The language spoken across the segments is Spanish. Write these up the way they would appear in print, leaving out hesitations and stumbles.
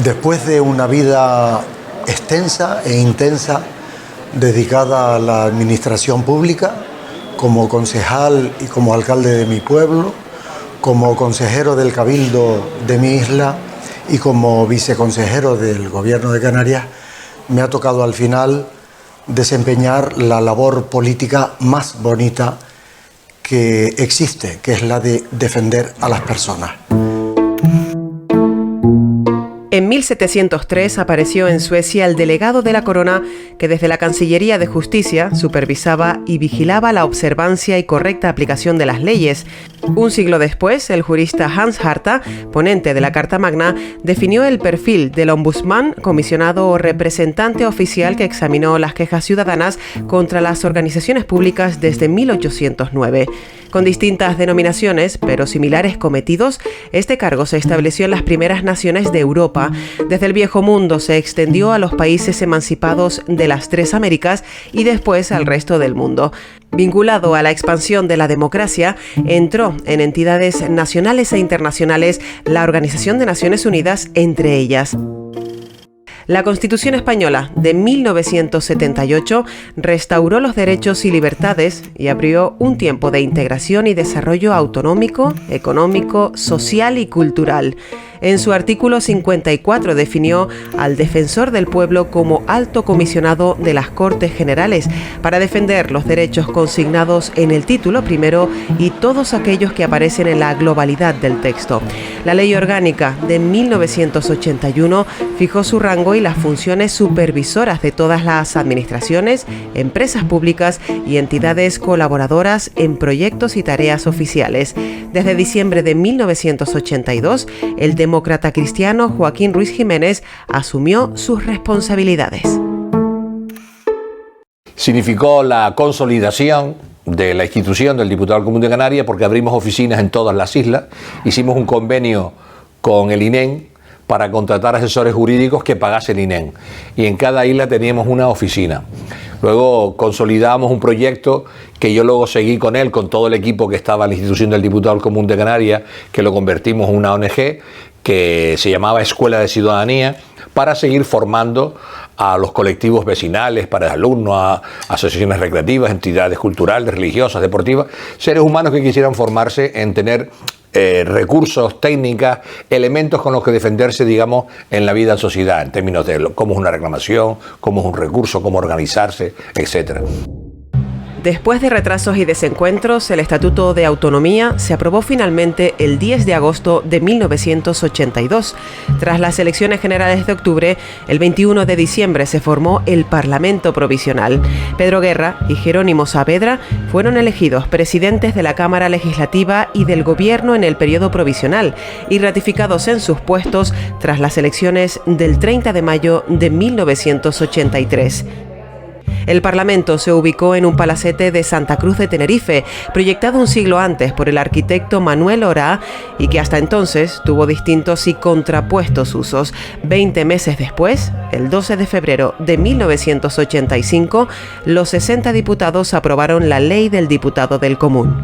Después de una vida extensa e intensa dedicada a la administración pública, como concejal y como alcalde de mi pueblo, como consejero del Cabildo de mi isla y como viceconsejero del Gobierno de Canarias, me ha tocado al final desempeñar la labor política más bonita que existe, que es la de defender a las personas. En 1703 apareció en Suecia el delegado de la corona que desde la Cancillería de Justicia supervisaba y vigilaba la observancia y correcta aplicación de las leyes. Un siglo después, el jurista Hans Harta, ponente de la Carta Magna, definió el perfil del ombudsman, comisionado o representante oficial que examinó las quejas ciudadanas contra las organizaciones públicas desde 1809. Con distintas denominaciones, pero similares cometidos, este cargo se estableció en las primeras naciones de Europa. Desde el Viejo Mundo se extendió a los países emancipados de las tres Américas y después al resto del mundo. Vinculado a la expansión de la democracia, entró en entidades nacionales e internacionales, la Organización de Naciones Unidas entre ellas. La Constitución Española de 1978 restauró los derechos y libertades y abrió un tiempo de integración y desarrollo autonómico, económico, social y cultural. En su artículo 54 definió al defensor del pueblo como alto comisionado de las Cortes Generales para defender los derechos consignados en el título primero y todos aquellos que aparecen en la globalidad del texto. La Ley Orgánica de 1981 fijó su rango y las funciones supervisoras de todas las administraciones, empresas públicas y entidades colaboradoras en proyectos y tareas oficiales. Desde diciembre de 1982, el demócrata cristiano Joaquín Ruiz Jiménez asumió sus responsabilidades. Significó la consolidación de la institución del Diputado al Común de Canarias porque abrimos oficinas en todas las islas, hicimos un convenio con el INEM para contratar asesores jurídicos que pagase el INEM y en cada isla teníamos una oficina. Luego consolidamos un proyecto que yo luego seguí con él, con todo el equipo que estaba en la institución del Diputado al Común de Canarias, que lo convertimos en una ONG que se llamaba Escuela de Ciudadanía, para seguir formando a los colectivos vecinales, para alumnos, a asociaciones recreativas, entidades culturales, religiosas, deportivas, seres humanos que quisieran formarse en tener recursos, técnicas, elementos con los que defenderse, digamos, en la vida en sociedad, en términos de cómo es una reclamación, cómo es un recurso, cómo organizarse, etcétera. Después de retrasos y desencuentros, el Estatuto de Autonomía se aprobó finalmente el 10 de agosto de 1982. Tras las elecciones generales de octubre, el 21 de diciembre se formó el Parlamento Provisional. Pedro Guerra y Jerónimo Saavedra fueron elegidos presidentes de la Cámara Legislativa y del Gobierno en el periodo provisional y ratificados en sus puestos tras las elecciones del 30 de mayo de 1983. El Parlamento se ubicó en un palacete de Santa Cruz de Tenerife, proyectado un siglo antes por el arquitecto Manuel Orá y que hasta entonces tuvo distintos y contrapuestos usos. 20 meses después, el 12 de febrero de 1985, los 60 diputados aprobaron la Ley del Diputado del Común.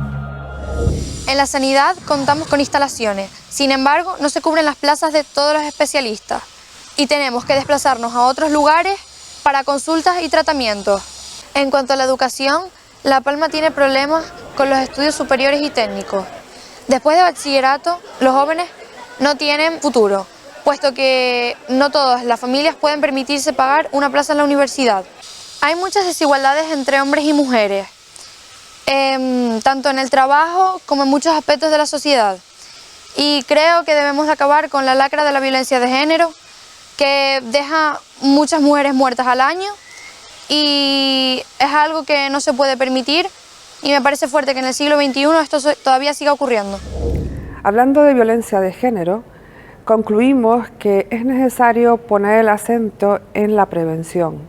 En la sanidad contamos con instalaciones, sin embargo, no se cubren las plazas de todos los especialistas y tenemos que desplazarnos a otros lugares para consultas y tratamientos. En cuanto a la educación, La Palma tiene problemas con los estudios superiores y técnicos. Después de bachillerato, los jóvenes no tienen futuro, puesto que no todas las familias pueden permitirse pagar una plaza en la universidad. Hay muchas desigualdades entre hombres y mujeres, tanto en el trabajo como en muchos aspectos de la sociedad. Y creo que debemos de acabar con la lacra de la violencia de género, que deja muchas mujeres muertas al año y es algo que no se puede permitir y me parece fuerte que en el siglo XXI esto todavía siga ocurriendo. Hablando de violencia de género, concluimos que es necesario poner el acento en la prevención.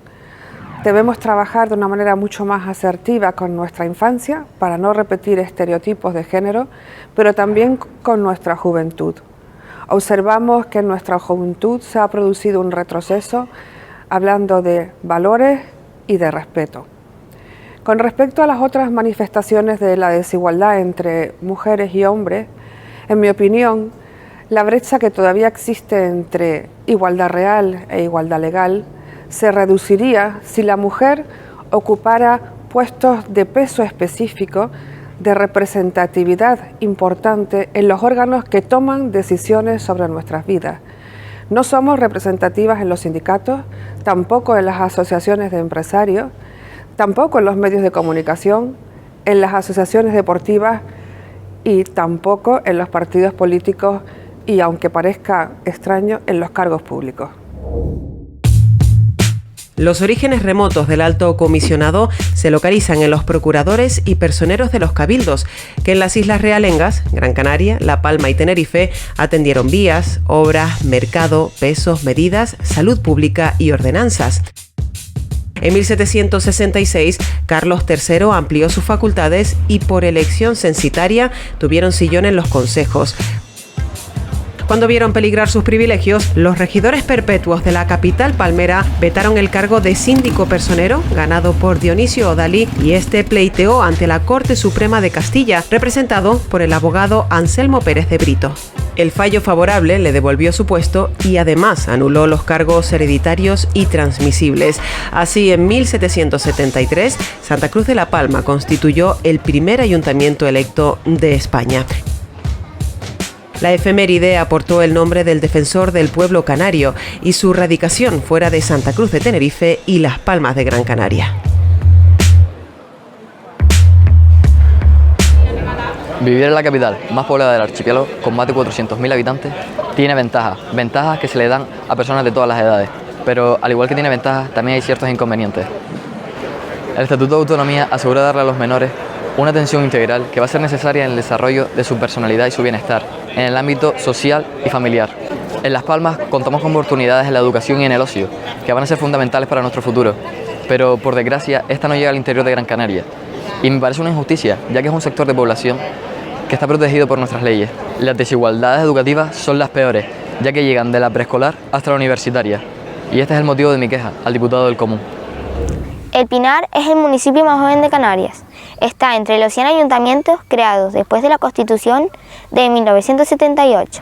Debemos trabajar de una manera mucho más asertiva con nuestra infancia para no repetir estereotipos de género, pero también con nuestra juventud. Observamos que en nuestra juventud se ha producido un retroceso hablando de valores y de respeto. Con respecto a las otras manifestaciones de la desigualdad entre mujeres y hombres, en mi opinión, La brecha que todavía existe entre igualdad real e igualdad legal se reduciría si la mujer ocupara puestos de peso específico, de representatividad importante en los órganos que toman decisiones sobre nuestras vidas. No somos representativas en los sindicatos, tampoco en las asociaciones de empresarios, tampoco en los medios de comunicación, en las asociaciones deportivas y tampoco en los partidos políticos y, aunque parezca extraño, en los cargos públicos. Los orígenes remotos del alto comisionado se localizan en los procuradores y personeros de los cabildos, que en las islas realengas, Gran Canaria, La Palma y Tenerife, atendieron vías, obras, mercado, pesos, medidas, salud pública y ordenanzas. En 1766, Carlos III amplió sus facultades y por elección censitaria tuvieron sillón en los consejos. Cuando vieron peligrar sus privilegios, los regidores perpetuos de la capital palmera vetaron el cargo de síndico personero, ganado por Dionisio Odalí, y este pleiteó ante la Corte Suprema de Castilla, representado por el abogado Anselmo Pérez de Brito. El fallo favorable le devolvió su puesto y además anuló los cargos hereditarios y transmisibles. Así, en 1773, Santa Cruz de la Palma constituyó el primer ayuntamiento electo de España. La efeméride aportó el nombre del defensor del pueblo canario y su radicación fuera de Santa Cruz de Tenerife y Las Palmas de Gran Canaria. Vivir en la capital más poblada del archipiélago, con más de 400.000 habitantes, tiene ventajas que se le dan a personas de todas las edades, pero al igual que tiene ventajas, también hay ciertos inconvenientes. El Estatuto de Autonomía asegura darle a los menores una atención integral que va a ser necesaria en el desarrollo de su personalidad y su bienestar, en el ámbito social y familiar. En Las Palmas contamos con oportunidades en la educación y en el ocio, que van a ser fundamentales para nuestro futuro, pero por desgracia esta no llega al interior de Gran Canaria, y me parece una injusticia, ya que es un sector de población que está protegido por nuestras leyes. Las desigualdades educativas son las peores, ya que llegan de la preescolar hasta la universitaria, y este es el motivo de mi queja al diputado del Común. El Pinar es el municipio más joven de Canarias. Está entre los 100 ayuntamientos creados después de la Constitución de 1978.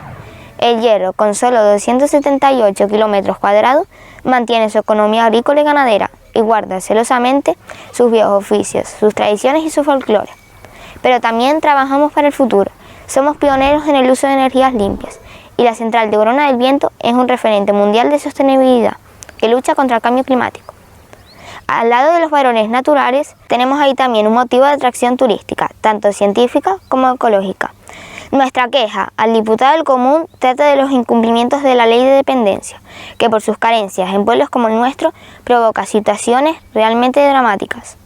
El Hierro, con solo 278 kilómetros cuadrados, mantiene su economía agrícola y ganadera y guarda celosamente sus viejos oficios, sus tradiciones y su folclore. Pero también trabajamos para el futuro. Somos pioneros en el uso de energías limpias y la central de Corona del Viento es un referente mundial de sostenibilidad que lucha contra el cambio climático. Al lado de los valores naturales, tenemos ahí también un motivo de atracción turística, tanto científica como ecológica. Nuestra queja al diputado del Común trata de los incumplimientos de la ley de dependencia, que por sus carencias en pueblos como el nuestro provoca situaciones realmente dramáticas.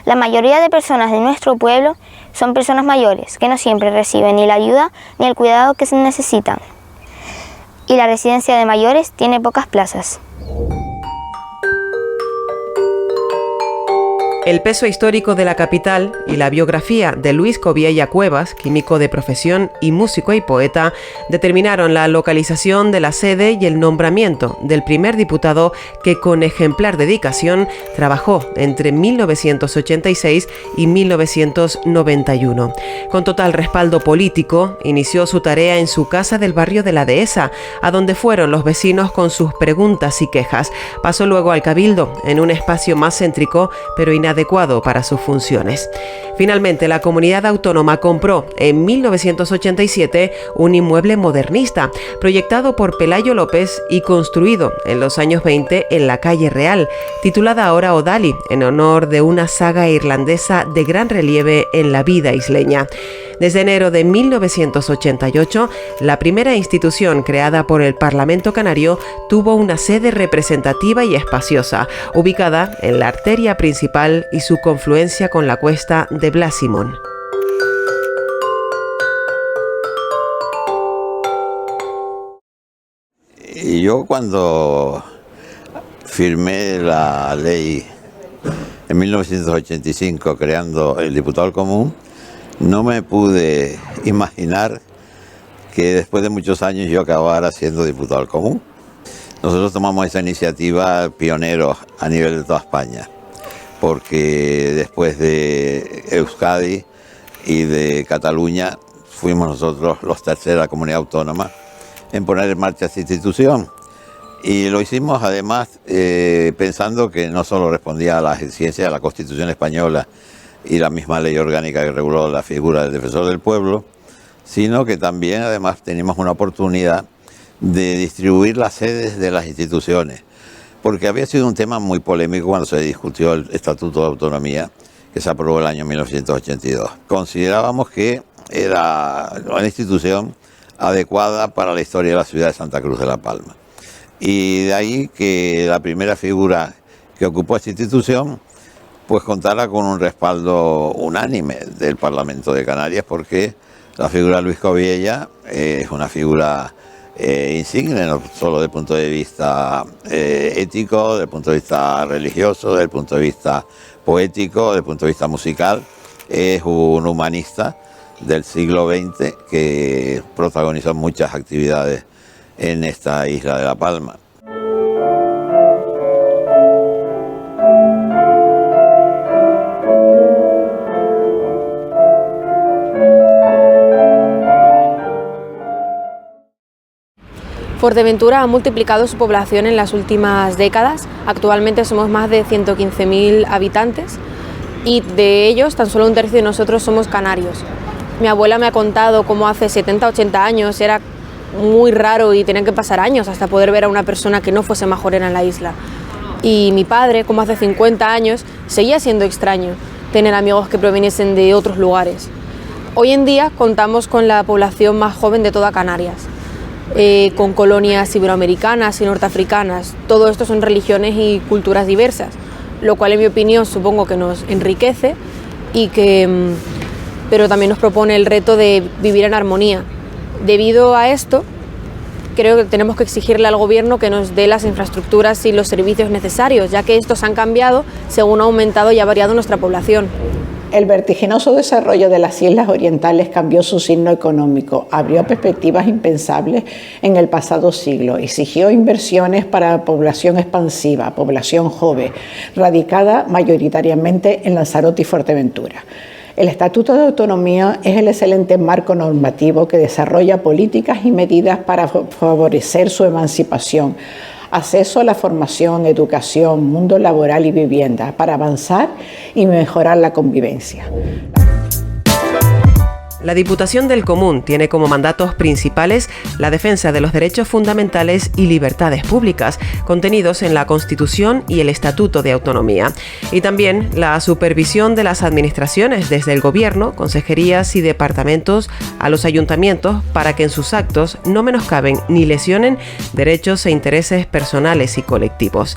La mayoría de personas de nuestro pueblo son personas mayores, que no siempre reciben ni la ayuda ni el cuidado que se necesitan. Y la residencia de mayores tiene pocas plazas. El peso histórico de la capital y la biografía de Luis Cobiella Cuevas, químico de profesión y músico y poeta, determinaron la localización de la sede y el nombramiento del primer diputado que con ejemplar dedicación trabajó entre 1986 y 1991. Con total respaldo político, inició su tarea en su casa del barrio de la Dehesa, a donde fueron los vecinos con sus preguntas y quejas. Pasó luego al Cabildo, en un espacio más céntrico, pero inadecuado para sus funciones. Finalmente, la comunidad autónoma compró en 1987 un inmueble modernista, proyectado por Pelayo López y construido en los años 20 en la calle Real, titulada ahora Odalí, en honor de una saga irlandesa de gran relieve en la vida isleña. Desde enero de 1988, la primera institución creada por el Parlamento Canario tuvo una sede representativa y espaciosa, ubicada en la arteria principal y su confluencia con la cuesta de Blasimón. Y yo cuando firmé la ley en 1985 creando el diputado del Común, no me pude imaginar que después de muchos años yo acabara siendo diputado del Común. Nosotros tomamos esa iniciativa pioneros a nivel de toda España, porque después de Euskadi y de Cataluña fuimos nosotros los tercera comunidad autónoma en poner en marcha esta institución. Y lo hicimos además pensando que no solo respondía a las exigencias de la Constitución española y la misma ley orgánica que reguló la figura del defensor del pueblo, sino que también además teníamos una oportunidad de distribuir las sedes de las instituciones, porque había sido un tema muy polémico cuando se discutió el Estatuto de Autonomía, que se aprobó el año 1982. Considerábamos que era una institución adecuada para la historia de la ciudad de Santa Cruz de la Palma. Y de ahí que la primera figura que ocupó esta institución pues contara con un respaldo unánime del Parlamento de Canarias, porque la figura de Luis Coviella es una figura insigne, no solo desde el punto de vista ético, desde el punto de vista religioso, desde el punto de vista poético, desde el punto de vista musical. Es un humanista del siglo XX que protagonizó muchas actividades en esta isla de La Palma. Fuerteventura ha multiplicado su población en las últimas décadas. Actualmente somos más de 115.000 habitantes y de ellos tan solo un tercio de nosotros somos canarios. Mi abuela me ha contado cómo hace 70, 80 años era muy raro y tenían que pasar años hasta poder ver a una persona que no fuese majorera en la isla. Y mi padre, como hace 50 años, seguía siendo extraño tener amigos que proveniesen de otros lugares. Hoy en día contamos con la población más joven de toda Canarias, con colonias iberoamericanas y norteafricanas. Todo esto son religiones y culturas diversas, lo cual en mi opinión supongo que nos enriquece pero también nos propone el reto de vivir en armonía. Debido a esto, creo que tenemos que exigirle al gobierno que nos dé las infraestructuras y los servicios necesarios, ya que estos han cambiado según ha aumentado y ha variado nuestra población. El vertiginoso desarrollo de las islas orientales cambió su signo económico, abrió perspectivas impensables en el pasado siglo, exigió inversiones para población expansiva, población joven, radicada mayoritariamente en Lanzarote y Fuerteventura. El Estatuto de Autonomía es el excelente marco normativo que desarrolla políticas y medidas para favorecer su emancipación, acceso a la formación, educación, mundo laboral y vivienda, para avanzar y mejorar la convivencia. La Diputación del Común tiene como mandatos principales la defensa de los derechos fundamentales y libertades públicas contenidos en la Constitución y el Estatuto de Autonomía, y también la supervisión de las administraciones desde el Gobierno, consejerías y departamentos a los ayuntamientos para que en sus actos no menoscaben ni lesionen derechos e intereses personales y colectivos.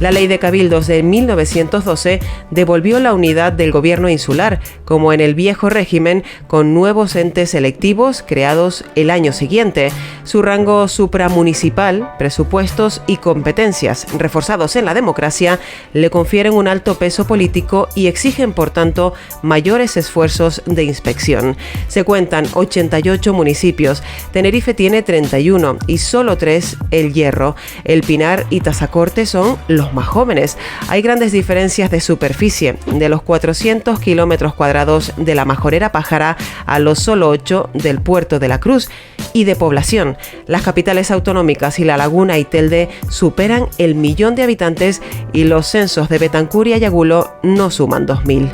La Ley de Cabildos de 1912 devolvió la unidad del gobierno insular, como en el viejo régimen, con nuevos entes electivos creados el año siguiente. Su rango supramunicipal, presupuestos y competencias, reforzados en la democracia, le confieren un alto peso político y exigen, por tanto, mayores esfuerzos de inspección. Se cuentan 88 municipios, Tenerife tiene 31 y solo 3 El Hierro. El Pinar y Tazacorte son los más jóvenes. Hay grandes diferencias de superficie, de los 400 kilómetros cuadrados de la Majorera Pájara a los solo 8 del Puerto de la Cruz, y de población. Las capitales autonómicas y La Laguna y Telde superan el 1.000.000 de habitantes y los censos de Betancur y Ayagulo no suman 2.000.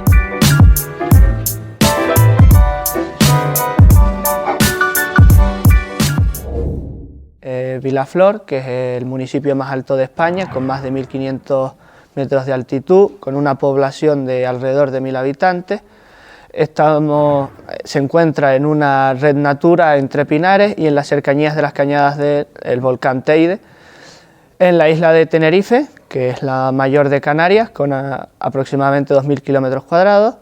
Vilaflor, que es el municipio más alto de España, con más de 1.500 metros de altitud, con una población de alrededor de 1.000 habitantes. Se encuentra en una red Natura entre pinares y en las cercanías de las cañadas del volcán Teide. En la isla de Tenerife, que es la mayor de Canarias, con aproximadamente 2.000 kilómetros cuadrados,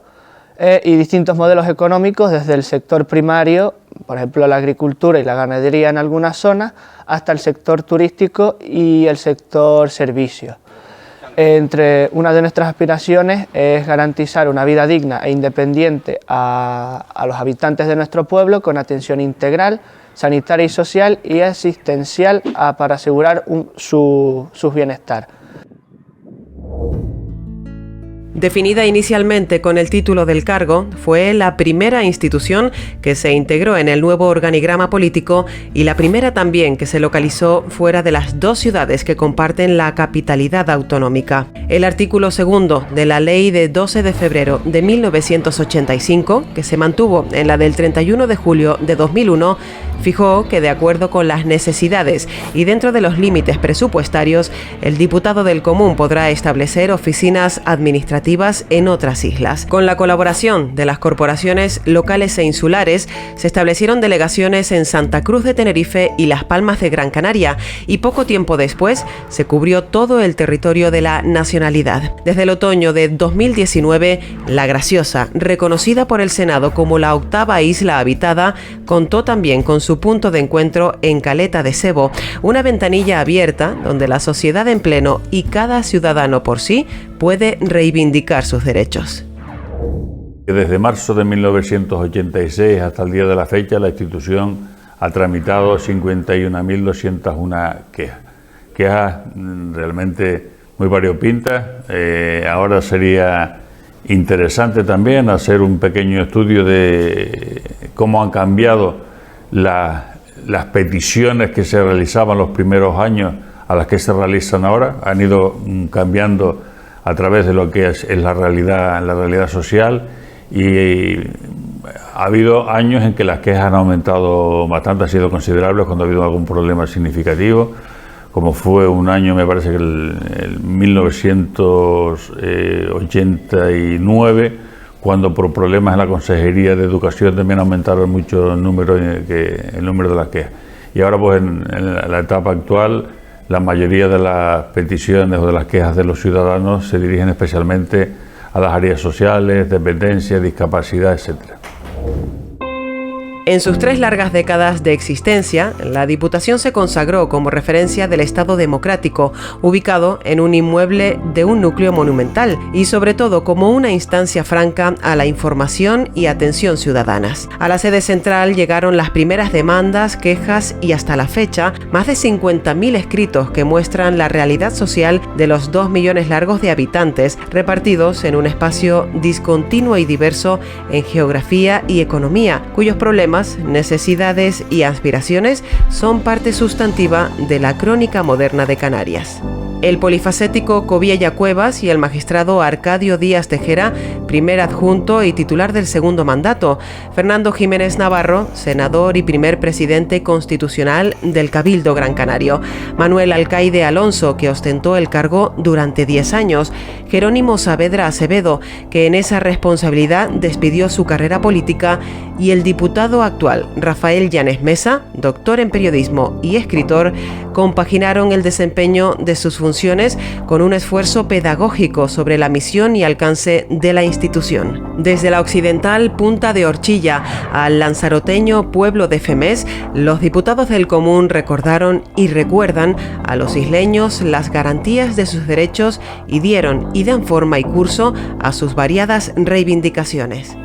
y distintos modelos económicos desde el sector primario, por ejemplo la agricultura y la ganadería en algunas zonas, hasta el sector turístico y el sector servicios. Entre una de nuestras aspiraciones es garantizar una vida digna e independiente a los habitantes de nuestro pueblo, con atención integral, sanitaria y social y asistencial para asegurar su bienestar. Definida inicialmente con el título del cargo, fue la primera institución que se integró en el nuevo organigrama político y la primera también que se localizó fuera de las dos ciudades que comparten la capitalidad autonómica. El artículo 2 de la Ley de 12 de febrero de 1985, que se mantuvo en la del 31 de julio de 2001, fijó que, de acuerdo con las necesidades y dentro de los límites presupuestarios, el diputado del Común podrá establecer oficinas administrativas en otras islas. Con la colaboración de las corporaciones locales e insulares, se establecieron delegaciones en Santa Cruz de Tenerife y Las Palmas de Gran Canaria, y poco tiempo después se cubrió todo el territorio de la nacionalidad. Desde el otoño de 2019, La Graciosa, reconocida por el Senado como la 8ª isla habitada, contó también con su punto de encuentro en Caleta de Sebo, una ventanilla abierta donde la sociedad en pleno y cada ciudadano por sí puede reivindicar sus derechos. Desde marzo de 1986 hasta el día de la fecha, la institución ha tramitado 51.201 quejas. Quejas realmente muy variopintas. Ahora sería interesante también hacer un pequeño estudio de cómo han cambiado las peticiones que se realizaban los primeros años a las que se realizan ahora. Han ido cambiando a través de lo que es la realidad social, y ha habido años en que las quejas han aumentado bastante, han sido considerables cuando ha habido algún problema significativo, como fue un año, me parece que el 1989, cuando por problemas en la Consejería de Educación también aumentaron mucho el número de las quejas. Y ahora, pues en la etapa actual, la mayoría de las peticiones o de las quejas de los ciudadanos se dirigen especialmente a las áreas sociales, dependencia, discapacidad, etcétera. En sus 3 largas décadas de existencia, la Diputación se consagró como referencia del Estado democrático, ubicado en un inmueble de un núcleo monumental y sobre todo como una instancia franca a la información y atención ciudadanas. A la sede central llegaron las primeras demandas, quejas y hasta la fecha, más de 50.000 escritos que muestran la realidad social de los 2 millones largos de habitantes, repartidos en un espacio discontinuo y diverso en geografía y economía, cuyos problemas, necesidades y aspiraciones son parte sustantiva de la crónica moderna de Canarias. El polifacético Cobiella Cuevas y el magistrado Arcadio Díaz Tejera, primer adjunto y titular del segundo mandato, Fernando Jiménez Navarro, senador y primer presidente constitucional del Cabildo Gran Canario, Manuel Alcaide Alonso, que ostentó el cargo durante 10 años, Jerónimo Saavedra Acevedo, que en esa responsabilidad despidió su carrera política, y el diputado actual, Rafael Llanes Mesa, doctor en periodismo y escritor, compaginaron el desempeño de sus funciones con un esfuerzo pedagógico sobre la misión y alcance de la institución. Desde la occidental Punta de Orchilla al lanzaroteño pueblo de Femés, los diputados del Común recordaron y recuerdan a los isleños las garantías de sus derechos y dieron y dan forma y curso a sus variadas reivindicaciones.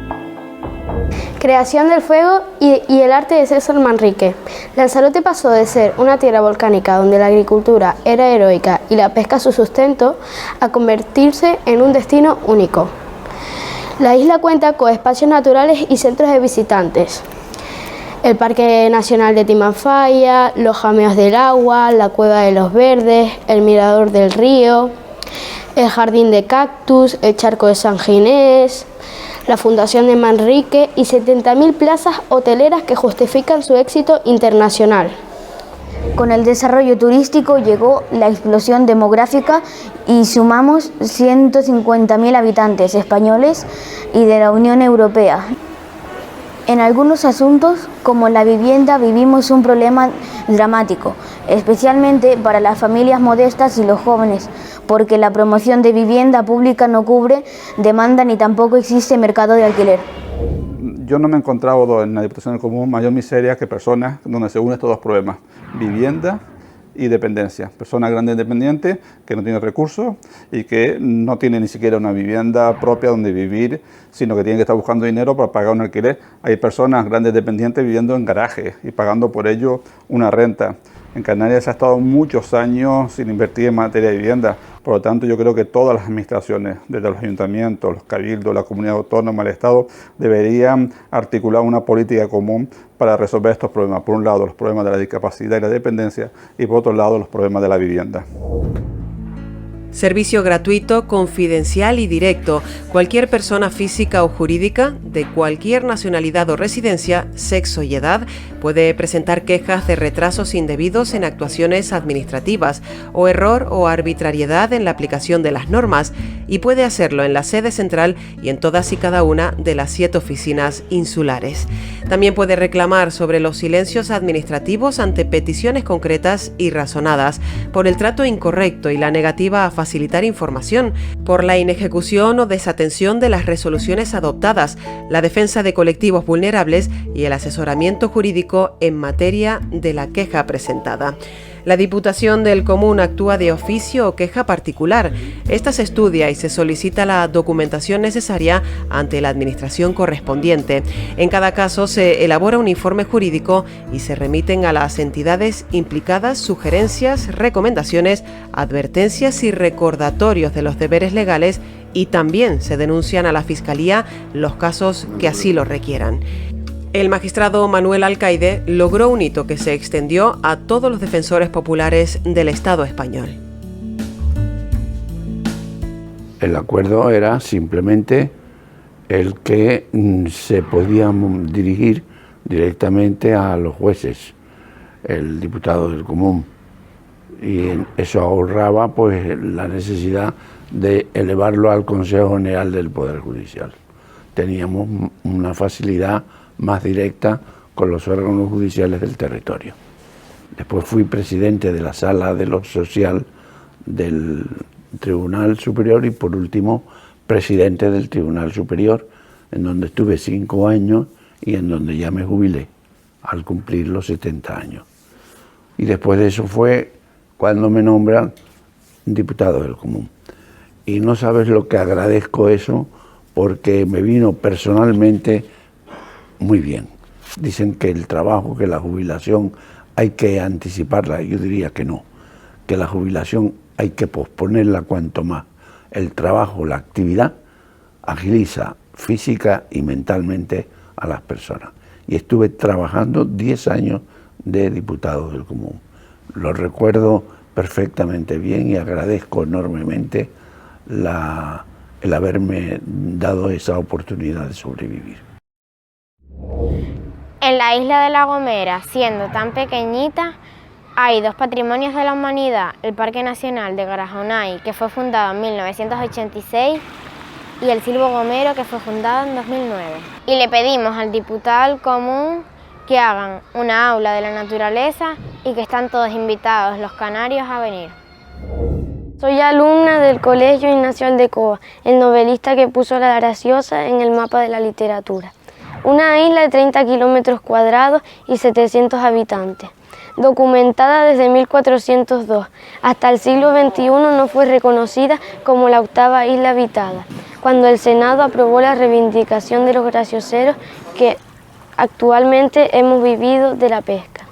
Creación del fuego y el arte de César Manrique. Lanzarote pasó de ser una tierra volcánica donde la agricultura era heroica y la pesca su sustento, a convertirse en un destino único. La isla cuenta con espacios naturales y centros de visitantes. El Parque Nacional de Timanfaya, los Jameos del Agua, la Cueva de los Verdes, el Mirador del Río, el Jardín de Cactus, el Charco de San Ginés, la Fundación de Manrique y 70.000 plazas hoteleras que justifican su éxito internacional. Con el desarrollo turístico llegó la explosión demográfica y sumamos 150.000 habitantes españoles y de la Unión Europea. En algunos asuntos, como la vivienda, vivimos un problema dramático, especialmente para las familias modestas y los jóvenes, porque la promoción de vivienda pública no cubre demanda ni tampoco existe mercado de alquiler. Yo no me he encontrado en la Diputación del Común mayor miseria que personas donde se unen estos dos problemas: vivienda y dependencia. Personas grandes dependientes que no tienen recursos y que no tienen ni siquiera una vivienda propia donde vivir, sino que tienen que estar buscando dinero para pagar un alquiler. Hay personas grandes dependientes viviendo en garajes y pagando por ello una renta. En Canarias se ha estado muchos años sin invertir en materia de vivienda. Por lo tanto, yo creo que todas las administraciones, desde los ayuntamientos, los cabildos, la comunidad autónoma, el Estado, deberían articular una política común para resolver estos problemas. Por un lado, los problemas de la discapacidad y la dependencia, y por otro lado, los problemas de la vivienda. Servicio gratuito, confidencial y directo. Cualquier persona física o jurídica, de cualquier nacionalidad o residencia, sexo y edad, puede presentar quejas de retrasos indebidos en actuaciones administrativas o error o arbitrariedad en la aplicación de las normas, y puede hacerlo en la sede central y en todas y cada una de las 7 oficinas insulares. También puede reclamar sobre los silencios administrativos ante peticiones concretas y razonadas, por el trato incorrecto y la negativa a facilitar información, por la inejecución o desatención de las resoluciones adoptadas, la defensa de colectivos vulnerables y el asesoramiento jurídico en materia de la queja presentada. La Diputación del Común actúa de oficio o queja particular. Esta se estudia y se solicita la documentación necesaria ante la administración correspondiente. En cada caso se elabora un informe jurídico y se remiten a las entidades implicadas sugerencias, recomendaciones, advertencias y recordatorios de los deberes legales, y también se denuncian a la Fiscalía los casos que así lo requieran. El magistrado Manuel Alcaide logró un hito que se extendió a todos los defensores populares del Estado español. El acuerdo era simplemente el que se podía dirigir directamente a los jueces, el diputado del Común, y eso ahorraba pues la necesidad de elevarlo al Consejo General del Poder Judicial. Teníamos una facilidad más directa con los órganos judiciales del territorio. Después fui presidente de la Sala de lo Social del Tribunal Superior y por último presidente del Tribunal Superior, en donde estuve 5 años y en donde ya me jubilé al cumplir los 70 años. Y después de eso fue cuando me nombran diputado del Común. Y no sabes lo que agradezco eso, porque me vino personalmente muy bien. Dicen que el trabajo, que la jubilación hay que anticiparla. Yo diría que no, que la jubilación hay que posponerla cuanto más. El trabajo, la actividad, agiliza física y mentalmente a las personas. Y estuve trabajando 10 años de diputado del Común. Lo recuerdo perfectamente bien y agradezco enormemente el haberme dado esa oportunidad de sobrevivir. En la isla de La Gomera, siendo tan pequeñita, hay 2 patrimonios de la humanidad: el Parque Nacional de Garajonay, que fue fundado en 1986, y el Silbo Gomero, que fue fundado en 2009. Y le pedimos al diputado del Común que hagan una aula de la naturaleza y que están todos invitados los canarios a venir. Soy alumna del Colegio Ignacio Aldecoa, el novelista que puso La Graciosa en el mapa de la literatura. Una isla de 30 kilómetros cuadrados y 700 habitantes, documentada desde 1402. Hasta el siglo XXI no fue reconocida como la 8ª isla habitada, cuando el Senado aprobó la reivindicación de los gracioseros que actualmente hemos vivido de la pesca.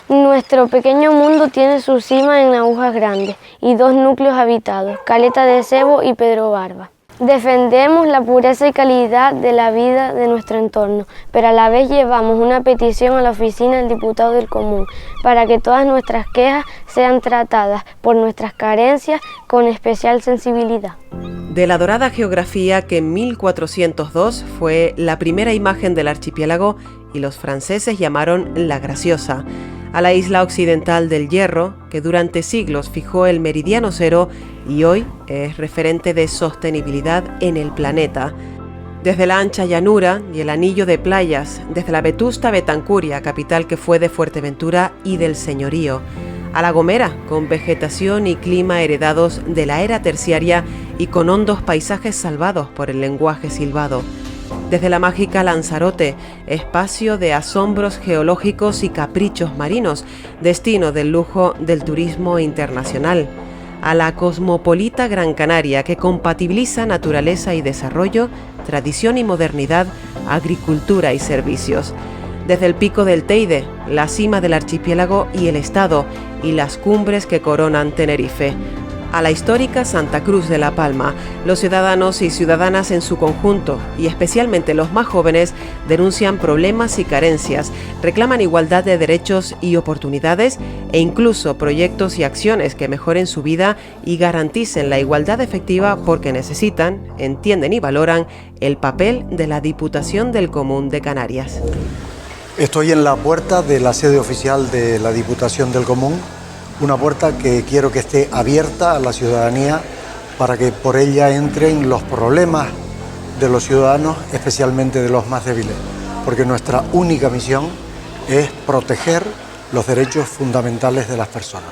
Nuestro pequeño mundo tiene su cima en Agujas Grandes y 2 núcleos habitados, Caleta de Cebo y Pedro Barba. Defendemos la pureza y calidad de la vida de nuestro entorno, pero a la vez llevamos una petición a la oficina del diputado del Común para que todas nuestras quejas sean tratadas por nuestras carencias con especial sensibilidad. De la dorada geografía que en 1402 fue la primera imagen del archipiélago y los franceses llamaron La Graciosa, a la isla occidental del Hierro, que durante siglos fijó el meridiano cero y hoy es referente de sostenibilidad en el planeta. Desde la ancha llanura y el anillo de playas, desde la vetusta Betancuria, capital que fue de Fuerteventura y del Señorío, a La Gomera, con vegetación y clima heredados de la era terciaria y con hondos paisajes salvados por el lenguaje silbado. Desde la mágica Lanzarote, espacio de asombros geológicos y caprichos marinos, destino del lujo del turismo internacional, a la cosmopolita Gran Canaria, que compatibiliza naturaleza y desarrollo, tradición y modernidad, agricultura y servicios. Desde el pico del Teide, la cima del archipiélago y el estado, y las cumbres que coronan Tenerife, a la histórica Santa Cruz de La Palma. Los ciudadanos y ciudadanas en su conjunto, y especialmente los más jóvenes, denuncian problemas y carencias, reclaman igualdad de derechos y oportunidades e incluso proyectos y acciones que mejoren su vida y garanticen la igualdad efectiva, porque necesitan, entienden y valoran el papel de la Diputación del Común de Canarias. Estoy en la puerta de la sede oficial de la Diputación del Común, una puerta que quiero que esté abierta a la ciudadanía para que por ella entren los problemas de los ciudadanos, especialmente de los más débiles, porque nuestra única misión es proteger los derechos fundamentales de las personas.